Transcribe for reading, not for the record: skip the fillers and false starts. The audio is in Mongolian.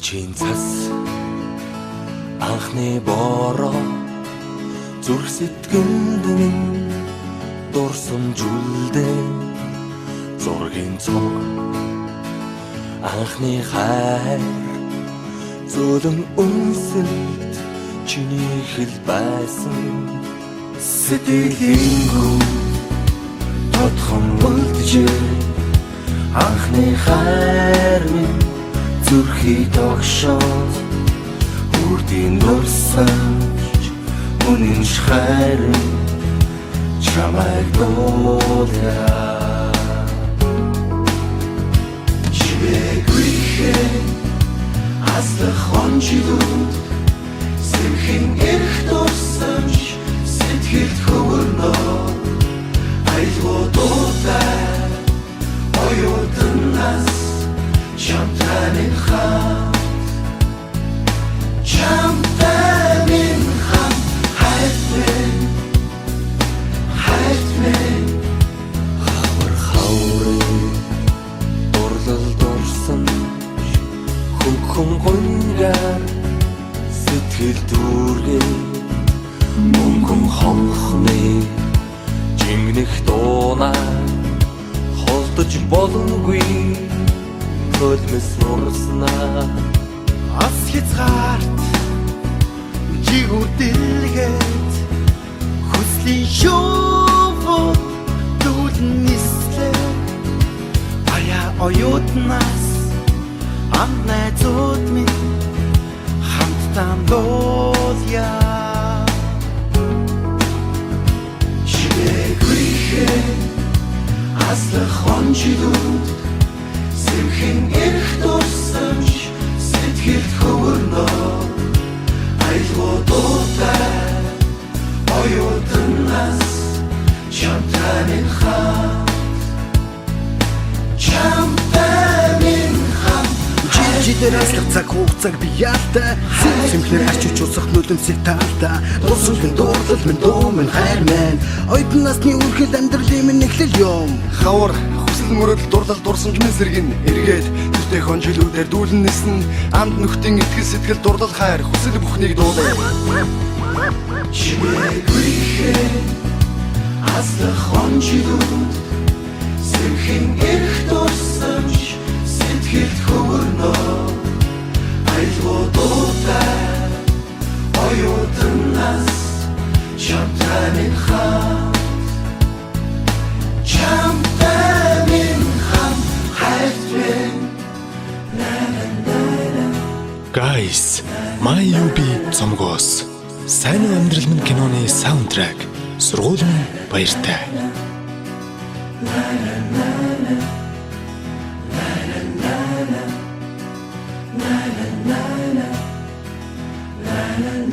Чин цас анхны бороо зүрх сэтгэнд минь дурсамжуулдэ зургийн цог анхны хайр зөөлөн үнсэлт чиний хэл байсан сэтгэлийнхүү тодхон үлджээ анхны хайр минь зүрхий тогшоод үрдийн дурсамж үнэн хайр чамайг дуулаа чимээгүй аслах онжидууд сэмхэн эрх дурсамж сэтгэлд хөвөрнөө айлгуудаа оюутнаас чамтай минь хамт хайт минь хавар дурлал дурсамж хөнгөн гонгаар сэтгэл дүүргээ мөнгөн хонхны жимнэх дуунаа холдож боломгүй хөлмөс нурснаа ас хязгаарт жигүүдэлгээд хүслийн шоувод дүүлэн нислээ ая оюутнаас амт найзууд минь хамтдаа дуулъя чимээгүй аслах онжидууд сэмхэн эрх дурсамж сэтгэлд хөвөрнөө айлгуудаа оюутнаас чамтай минь хамт жидээр аслах цаг хугацааг би яалтай сэмхлэр арчиж усах нүдэмсийг таалта дурсамжын дуурлал минь дуу минь хайр минь оюутан насны үргэлж амьдралын минь эхлэл юм хавар хүсэл мөрөдөл дурлал дурсамж минь сэргэн эргээд тэртээ хонжилүүдээр дүүлэн нисэн амд нөхдийн итгэл сэтгэл дурлал хайр хүсэл бүхнийг дуулаа чимээгүй аслах онжидууд сэмхэн эрх дурсамж сэтгэлд хөвөрнөө айлгуудаа оюутнаас чамтай минь хамт хайт минь Guys, My UB цомгоос сайн амьдрал минь киноны саундтрек сургууль минь баяртай. La la